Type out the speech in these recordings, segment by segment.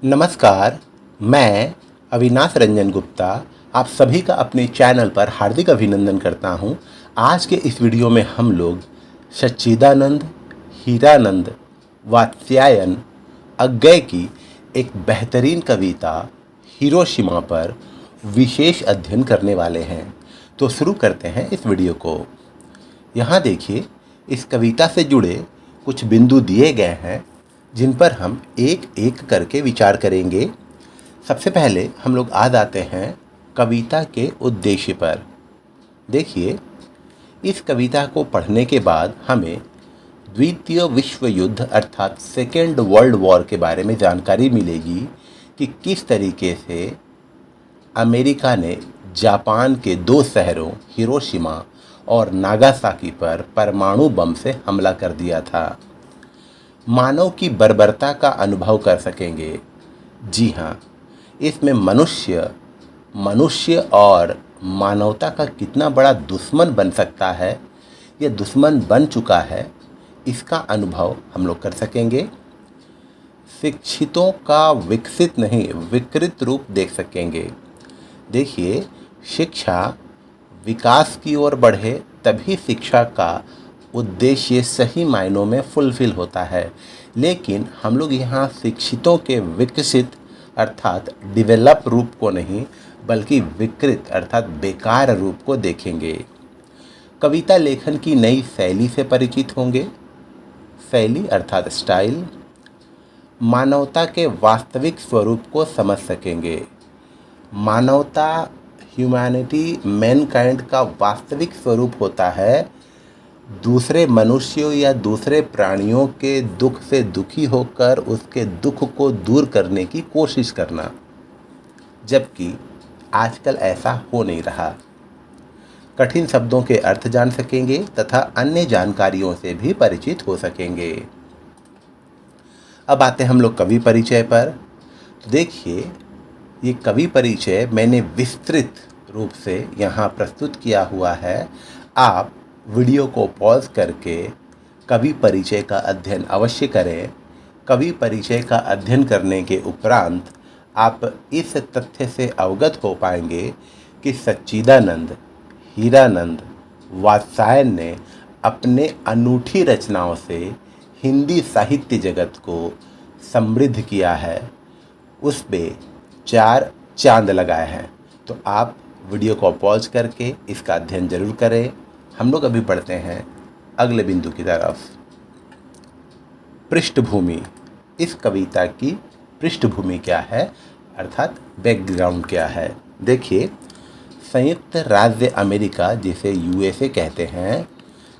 नमस्कार, मैं अविनाश रंजन गुप्ता आप सभी का अपने चैनल पर हार्दिक अभिनंदन करता हूं। आज के इस वीडियो में हम लोग सच्चिदानंद, हीरानंद, वात्स्यायन, अज्ञय की एक बेहतरीन कविता हिरोशिमा पर विशेष अध्ययन करने वाले हैं। तो शुरू करते हैं इस वीडियो को। यहाँ देखिए, इस कविता से जुड़े कुछ बिंदु दिए गए हैं जिन पर हम एक एक करके विचार करेंगे। सबसे पहले हम लोग आ जाते हैं कविता के उद्देश्य पर। देखिए, इस कविता को पढ़ने के बाद हमें द्वितीय विश्व युद्ध अर्थात सेकेंड वर्ल्ड वॉर के बारे में जानकारी मिलेगी कि किस तरीके से अमेरिका ने जापान के दो शहरों हिरोशिमा और नागासाकी पर परमाणु बम से हमला कर दिया था। मानव की बर्बरता का अनुभव कर सकेंगे। जी हाँ, इसमें मनुष्य और मानवता का कितना बड़ा दुश्मन बन सकता है, ये दुश्मन बन चुका है, इसका अनुभव हम लोग कर सकेंगे। शिक्षितों का विकसित नहीं विकृत रूप देख सकेंगे। देखिए, शिक्षा विकास की ओर बढ़े तभी शिक्षा का उद्देश्य सही मायनों में फुलफिल होता है। लेकिन हम लोग यहाँ शिक्षितों के विकसित अर्थात डेवलप रूप को नहीं बल्कि विकृत अर्थात बेकार रूप को देखेंगे। कविता लेखन की नई शैली से परिचित होंगे। शैली अर्थात स्टाइल। मानवता के वास्तविक स्वरूप को समझ सकेंगे। मानवता ह्यूमैनिटी मैनकाइंड का वास्तविक स्वरूप होता है दूसरे मनुष्यों या दूसरे प्राणियों के दुख से दुखी होकर उसके दुख को दूर करने की कोशिश करना, जबकि आजकल ऐसा हो नहीं रहा। कठिन शब्दों के अर्थ जान सकेंगे तथा अन्य जानकारियों से भी परिचित हो सकेंगे। अब आते हैं हम लोग कवि परिचय पर। तो देखिए, ये कवि परिचय मैंने विस्तृत रूप से यहाँ प्रस्तुत किया हुआ है। आप वीडियो को पॉज करके कवि परिचय का अध्ययन अवश्य करें। कवि परिचय का अध्ययन करने के उपरांत आप इस तथ्य से अवगत हो पाएंगे कि सच्चिदानंद, हीरानंद, वात्स्यायन ने अपने अनूठी रचनाओं से हिंदी साहित्य जगत को समृद्ध किया है, उस पे 4 चांद लगाए हैं। तो आप वीडियो को पॉज करके इसका अध्ययन जरूर करें। हम लोग अभी पढ़ते हैं अगले बिंदु की तरफ। पृष्ठभूमि। इस कविता की पृष्ठभूमि क्या है अर्थात बैकग्राउंड क्या है। देखिए, संयुक्त राज्य अमेरिका जिसे यूएसए कहते हैं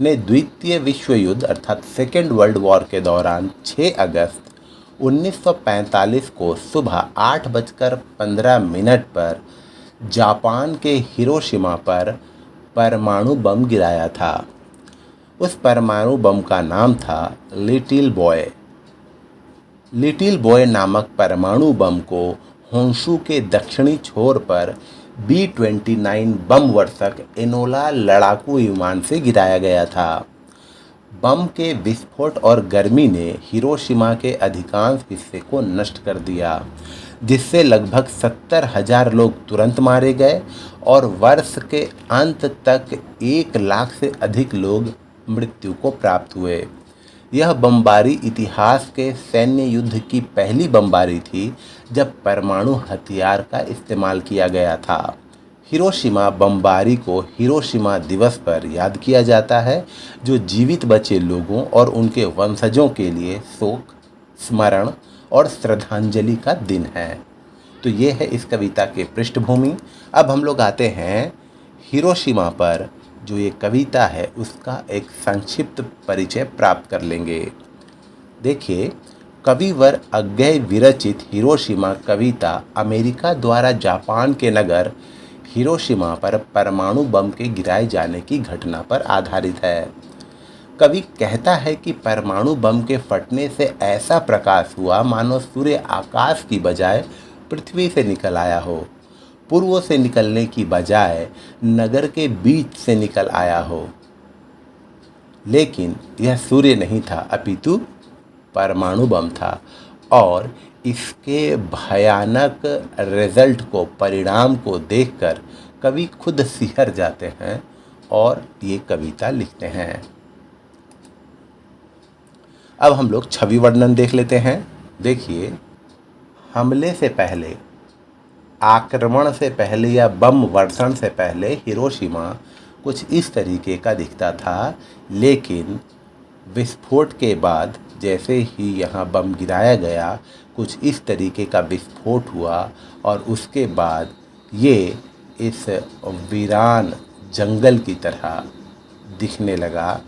ने द्वितीय विश्व युद्ध अर्थात सेकेंड वर्ल्ड वॉर के दौरान 6 अगस्त 1945 को सुबह 8:15 पर जापान के हिरोशिमा पर परमाणु बम गिराया था। उस परमाणु बम का नाम था लिटिल बॉय। लिटिल बॉय नामक परमाणु बम को होन्शु के दक्षिणी छोर पर B-29 बम वर्षक एनोला लड़ाकू विमान से गिराया गया था। बम के विस्फोट और गर्मी ने हिरोशिमा के अधिकांश हिस्से को नष्ट कर दिया, जिससे लगभग 70,000 लोग तुरंत मारे गए और वर्ष के अंत तक 1 लाख से अधिक लोग मृत्यु को प्राप्त हुए। यह बमबारी इतिहास के सैन्य युद्ध की पहली बमबारी थी जब परमाणु हथियार का इस्तेमाल किया गया था। हिरोशिमा बमबारी को हिरोशिमा दिवस पर याद किया जाता है, जो जीवित बचे लोगों और उनके वंशजों के लिए शोक, स्मरण और श्रद्धांजलि का दिन है। तो ये है इस कविता के पृष्ठभूमि। अब हम लोग आते हैं हिरोशिमा पर जो ये कविता है उसका एक संक्षिप्त परिचय प्राप्त कर लेंगे। देखिए, कविवर अज्ञय विरचित हिरोशिमा कविता अमेरिका द्वारा जापान के नगर हिरोशिमा पर परमाणु बम के गिराए जाने की घटना पर आधारित है। कवि कहता है कि परमाणु बम के फटने से ऐसा प्रकाश हुआ मानो सूर्य आकाश की बजाय पृथ्वी से निकल आया हो, पूर्व से निकलने की बजाय नगर के बीच से निकल आया हो। लेकिन यह सूर्य नहीं था, अपितु परमाणु बम था और इसके भयानक रिजल्ट को, परिणाम को देखकर कवि खुद सिहर जाते हैं और ये कविता लिखते हैं। अब हम लोग छवि वर्णन देख लेते हैं। देखिए, हमले से पहले, आक्रमण से पहले या बम वर्षण से पहले हिरोशिमा कुछ इस तरीके का दिखता था, लेकिन विस्फोट के बाद जैसे ही यहाँ बम गिराया गया, कुछ इस तरीके का विस्फोट हुआ और उसके बाद ये इस वीरान जंगल की तरह दिखने लगा।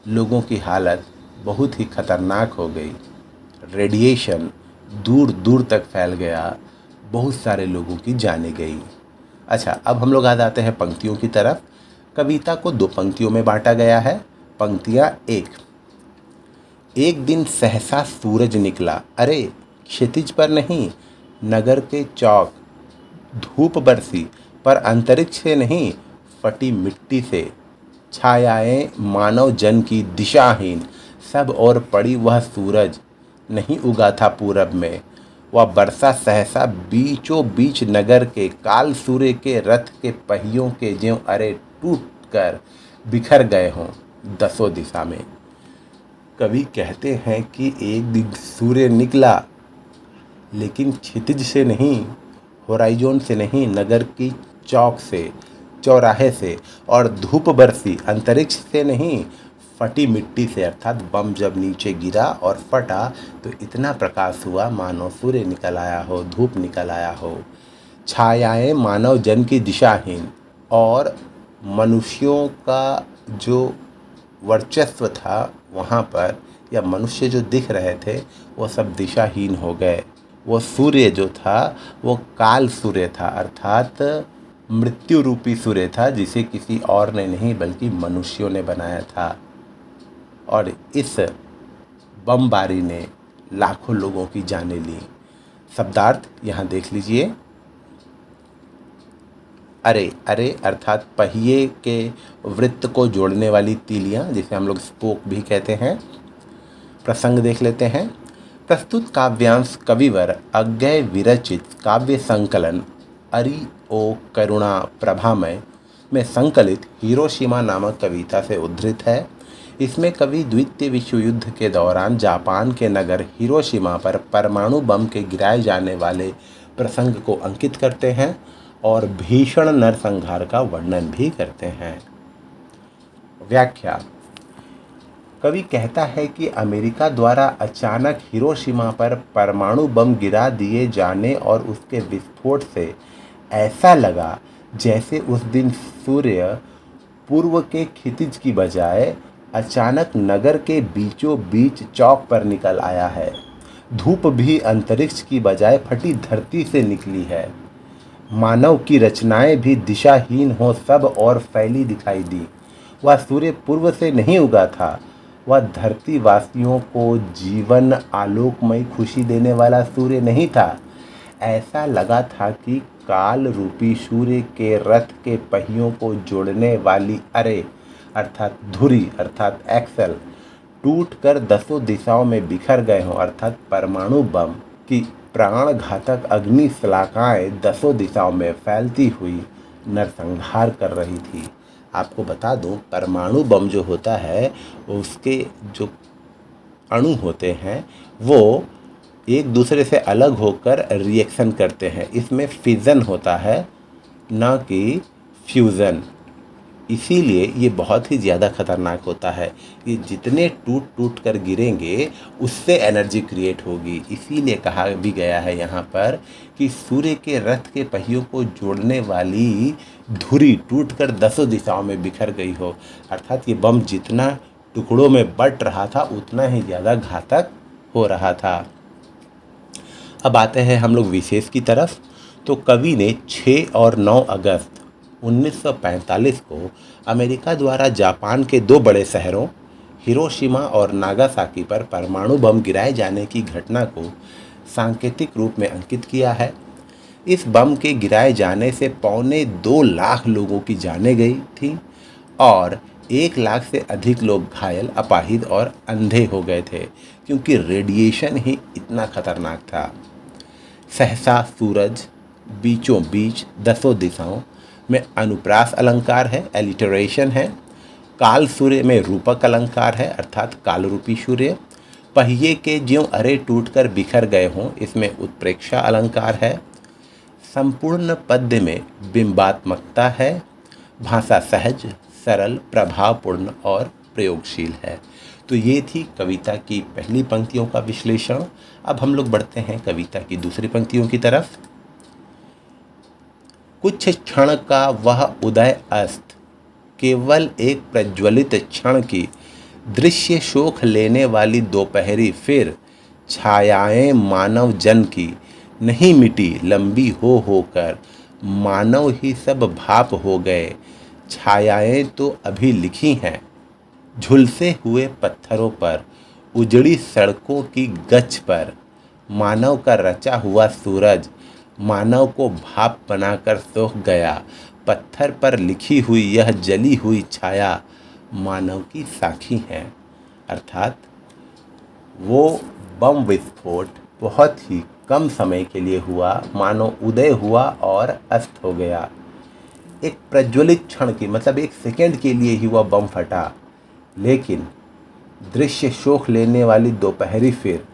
लोगों की हालत बहुत ही खतरनाक हो गई। रेडिएशन दूर दूर तक फैल गया, बहुत सारे लोगों की जानें गई। अच्छा, अब हम लोग आ जाते हैं पंक्तियों की तरफ। कविता को दो पंक्तियों में बांटा गया है। पंक्तियाँ एक दिन सहसा सूरज निकला, अरे क्षितिज पर नहीं, नगर के चौक, धूप बरसी पर अंतरिक्ष से नहीं, फटी मिट्टी से, छायाएं मानव जन की दिशाहीन, सब और पड़ी वह सूरज, नहीं उगा था पूरब में, वह बरसा सहसा बीचों बीच नगर के, काल सूर्य के रथ के पहियों के ज्यों अरे टूट कर बिखर गए हों दसों दिशा में। कवि कहते हैं कि एक दिन सूर्य निकला, लेकिन क्षितिज से नहीं, होराइजोन से नहीं, नगर की चौक से, चौराहे से, और धूप बरसी अंतरिक्ष से नहीं, फटी मिट्टी से। अर्थात बम जब नीचे गिरा और फटा तो इतना प्रकाश हुआ मानो सूर्य निकल आया हो, धूप निकल आया हो। छायाएं मानव जन की दिशाहीन, और मनुष्यों का जो वर्चस्व था वहाँ पर, या मनुष्य जो दिख रहे थे वो सब दिशाहीन हो गए। वो सूर्य जो था वो काल सूर्य था, अर्थात मृत्यु रूपी सूर्य था, जिसे किसी और ने नहीं बल्कि मनुष्यों ने बनाया था। और इस बमबारी ने लाखों लोगों की जानें ली। शब्दार्थ यहाँ देख लीजिए। अरे, अरे अर्थात पहिए के वृत्त को जोड़ने वाली तीलियाँ, जिसे हम लोग स्पोक भी कहते हैं। प्रसंग देख लेते हैं। प्रस्तुत काव्यांश कविवर अज्ञेय विरचित काव्य संकलन अरि ओ करुणा प्रभामय में संकलित हिरोशिमा नामक कविता से उद्धृत है। इसमें कवि द्वितीय विश्व युद्ध के दौरान जापान के नगर हिरोशिमा पर परमाणु बम के गिराए जाने वाले प्रसंग को अंकित करते हैं और भीषण नरसंहार का वर्णन भी करते हैं। व्याख्या। कवि कहता है कि अमेरिका द्वारा अचानक हिरोशिमा पर परमाणु बम गिरा दिए जाने और उसके विस्फोट से ऐसा लगा जैसे उस दिन सूर्य पूर्व के क्षितिज की बजाय अचानक नगर के बीचों बीच चौक पर निकल आया है। धूप भी अंतरिक्ष की बजाय फटी धरती से निकली है। मानव की रचनाएं भी दिशाहीन हो सब और फैली दिखाई दी। वह सूर्य पूर्व से नहीं उगा था, वह धरती वासियों को जीवन आलोकमय खुशी देने वाला सूर्य नहीं था। ऐसा लगा था कि काल रूपी सूर्य के रथ के पहियों को जोड़ने वाली अरे अर्थात धुरी अर्थात एक्सल टूट कर दसों दिशाओं में बिखर गए हों, अर्थात परमाणु बम की प्राण घातक अग्नि शलाकाएं दसों दिशाओं में फैलती हुई नरसंहार कर रही थी। आपको बता दूं, परमाणु बम जो होता है उसके जो अणु होते हैं वो एक दूसरे से अलग होकर रिएक्शन करते हैं। इसमें फिजन होता है, ना कि फ्यूज़न। इसीलिए ये बहुत ही ज़्यादा खतरनाक होता है। ये जितने टूट टूट कर गिरेंगे उससे एनर्जी क्रिएट होगी। इसीलिए कहा भी गया है यहाँ पर कि सूर्य के रथ के पहियों को जोड़ने वाली धुरी टूट कर दसों दिशाओं में बिखर गई हो। अर्थात ये बम जितना टुकड़ों में बट रहा था उतना ही ज़्यादा घातक हो रहा था। अब आते हैं हम लोग विशेष की तरफ। तो कवि ने 6 और 9 अगस्त 1945 को अमेरिका द्वारा जापान के 2 बड़े शहरों हिरोशिमा और नागासाकी पर परमाणु बम गिराए जाने की घटना को सांकेतिक रूप में अंकित किया है। इस बम के गिराए जाने से 1.25 लाख लोगों की जानें गई थी और 1 लाख से अधिक लोग घायल, अपाहिज और अंधे हो गए थे, क्योंकि रेडिएशन ही इतना खतरनाक था। सहसा सूरज बीचों बीच दसों दिशाओं में अनुप्रास अलंकार है, एलिटरेशन है। काल सूर्य में रूपक अलंकार है, अर्थात काल रूपी सूर्य। पहिए के ज्यों अरे टूटकर बिखर गए हों, इसमें उत्प्रेक्षा अलंकार है। संपूर्ण पद्य में बिंबात्मकता है। भाषा सहज, सरल, प्रभावपूर्ण और प्रयोगशील है। तो ये थी कविता की पहली पंक्तियों का विश्लेषण। अब हम लोग बढ़ते हैं कविता की दूसरी पंक्तियों की तरफ। कुछ क्षण का वह उदय अस्त, केवल एक प्रज्वलित क्षण की दृश्य शोक लेने वाली दोपहरी, फिर छायाएं मानव जन की नहीं मिटी लंबी हो होकर, मानव ही सब भाप हो गए, छायाएं तो अभी लिखी हैं। झुलसे हुए पत्थरों पर, उजड़ी सड़कों की गच पर, मानव का रचा हुआ सूरज मानव को भाप बनाकर सोख गया। पत्थर पर लिखी हुई यह जली हुई छाया मानव की साखी है। अर्थात वो बम विस्फोट बहुत ही कम समय के लिए हुआ, मानो उदय हुआ और अस्त हो गया। एक प्रज्वलित क्षण की, मतलब एक सेकंड के लिए ही वह बम फटा, लेकिन दृश्य शोक लेने वाली दोपहरी, फिर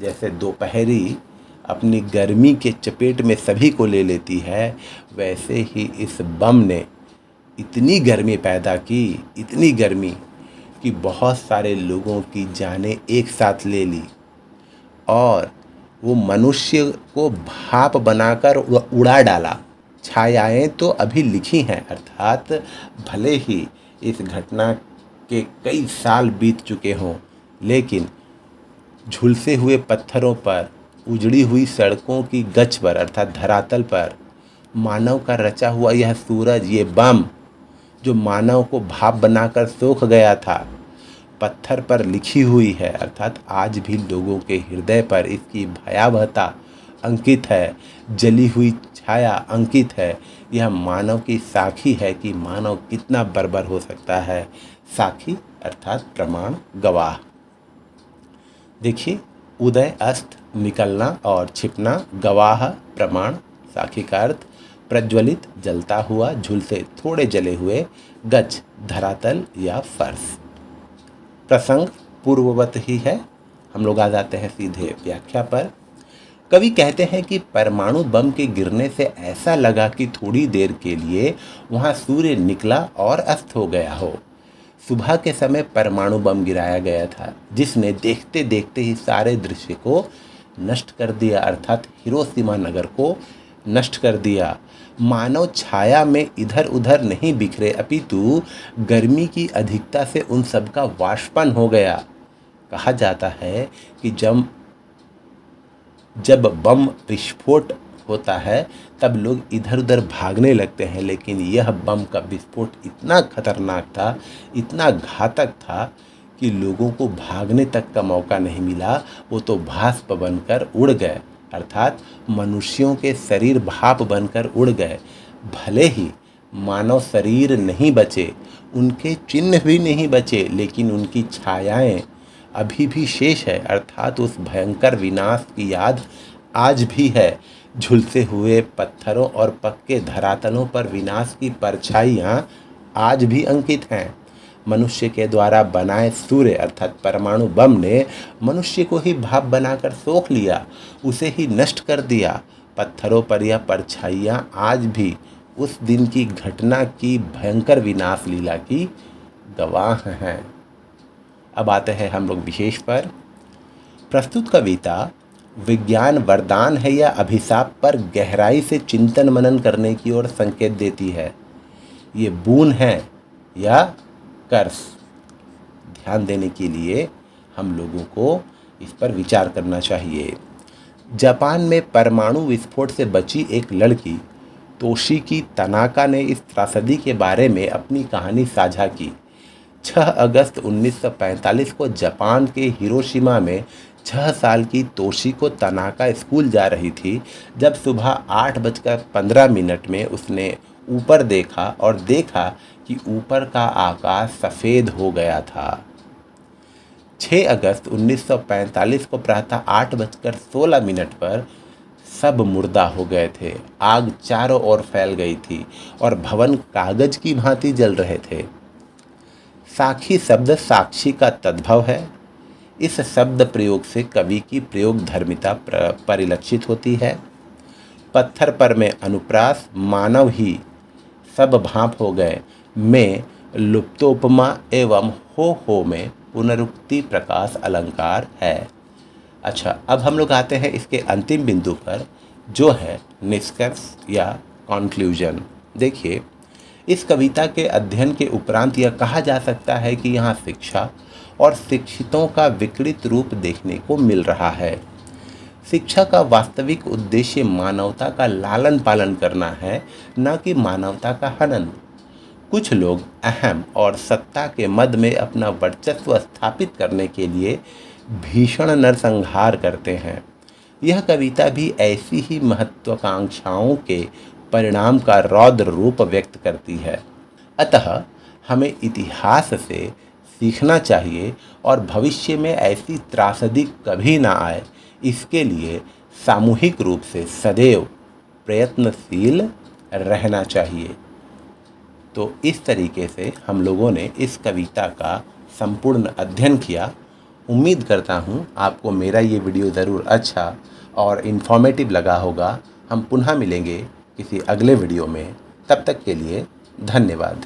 जैसे दोपहरी अपनी गर्मी के चपेट में सभी को ले लेती है, वैसे ही इस बम ने इतनी गर्मी पैदा की, इतनी गर्मी कि बहुत सारे लोगों की जानें एक साथ ले ली और वो मनुष्य को भाप बनाकर उड़ा डाला। छायाएं तो अभी लिखी हैं, अर्थात भले ही इस घटना के कई साल बीत चुके हों, लेकिन झुलसे हुए पत्थरों पर, उजड़ी हुई सड़कों की गच पर, अर्थात धरातल पर मानव का रचा हुआ यह सूरज, ये बम जो मानव को भाप बनाकर सोख गया था, पत्थर पर लिखी हुई है, अर्थात आज भी लोगों के हृदय पर इसकी भयावहता अंकित है, जली हुई छाया अंकित है। यह मानव की साखी है कि मानव कितना बर्बर हो सकता है। साखी अर्थात प्रमाण, गवाह। देखिए, उदय, अस्त, निकलना और छिपना, गवाह, प्रमाण, साखी का अर्थ प्रज्वलित, जलता हुआ, झुलसे, थोड़े जले हुए, गच, धरातल या फर्श। प्रसंग पूर्ववत ही है। हम लोग आ जाते हैं सीधे व्याख्या पर। कवि कहते हैं कि परमाणु बम के गिरने से ऐसा लगा कि थोड़ी देर के लिए वहाँ सूर्य निकला और अस्त हो गया हो। सुबह के समय परमाणु बम गिराया गया था, जिसने देखते देखते ही सारे दृश्य को नष्ट कर दिया, अर्थात हिरोशिमा नगर को नष्ट कर दिया। मानव छाया में इधर उधर नहीं बिखरे, अपितु गर्मी की अधिकता से उन सब का वाष्पन हो गया। कहा जाता है कि जब बम विस्फोट होता है तब लोग इधर उधर भागने लगते हैं, लेकिन यह बम का विस्फोट इतना खतरनाक था, इतना घातक था कि लोगों को भागने तक का मौका नहीं मिला। वो तो भाप बनकर उड़ गए, अर्थात मनुष्यों के शरीर भाप बनकर उड़ गए। भले ही मानव शरीर नहीं बचे, उनके चिन्ह भी नहीं बचे, लेकिन उनकी छायाएं अभी भी शेष है, अर्थात उस भयंकर विनाश की याद आज भी है। झुलसे हुए पत्थरों और पक्के धरातलों पर विनाश की परछाइयाँ आज भी अंकित हैं। मनुष्य के द्वारा बनाए सूर्य अर्थात परमाणु बम ने मनुष्य को ही भाप बनाकर सोख लिया, उसे ही नष्ट कर दिया। पत्थरों पर यह परछाइयाँ आज भी उस दिन की घटना की भयंकर विनाश लीला की गवाह हैं। अब आते हैं हम लोग विशेष पर। प्रस्तुत कविता विज्ञान वरदान है या अभिशाप पर गहराई से चिंतन मनन करने की ओर संकेत देती है। ये बून है या कर्स, ध्यान देने के लिए हम लोगों को इस पर विचार करना चाहिए। जापान में परमाणु विस्फोट से बची एक लड़की तोशिकी तनाका ने इस त्रासदी के बारे में अपनी कहानी साझा की। 6 अगस्त 1945 को जापान के हिरोशिमा में 6 साल की तोशिको तनाका स्कूल जा रही थी जब सुबह 8:15 में उसने ऊपर देखा और देखा कि ऊपर का आकाश सफ़ेद हो गया था। 6 अगस्त 1945 को प्रातः 8:16 पर सब मुर्दा हो गए थे। आग चारों ओर फैल गई थी और भवन कागज की भांति जल रहे थे। साखी शब्द साक्षी का तद्भव है। इस शब्द प्रयोग से कवि की प्रयोग धर्मिता परिलक्षित होती है। पत्थर पर में अनुप्रास मानव ही सब भाप हो गए में लुप्तोपमा एवं हो में पुनरुक्ति प्रकाश अलंकार है। अच्छा, अब हम लोग आते हैं इसके अंतिम बिंदु पर, जो है निष्कर्ष या कॉन्क्लूजन। देखिए, इस कविता के अध्ययन के उपरांत यह कहा जा सकता है कि यहाँ शिक्षा और शिक्षितों का विकृत रूप देखने को मिल रहा है। शिक्षा का वास्तविक उद्देश्य मानवता का लालन पालन करना है, न कि मानवता का हनन। कुछ लोग अहम और सत्ता के मद में अपना वर्चस्व स्थापित करने के लिए भीषण नरसंहार करते हैं। यह कविता भी ऐसी ही महत्वाकांक्षाओं के परिणाम का रौद्र रूप व्यक्त करती है। अतः हमें इतिहास से सीखना चाहिए और भविष्य में ऐसी त्रासदी कभी ना आए, इसके लिए सामूहिक रूप से सदैव प्रयत्नशील रहना चाहिए। तो इस तरीके से हम लोगों ने इस कविता का संपूर्ण अध्ययन किया। उम्मीद करता हूँ आपको मेरा ये वीडियो ज़रूर अच्छा और इन्फॉर्मेटिव लगा होगा। हम पुनः मिलेंगे किसी अगले वीडियो में। तब तक के लिए धन्यवाद।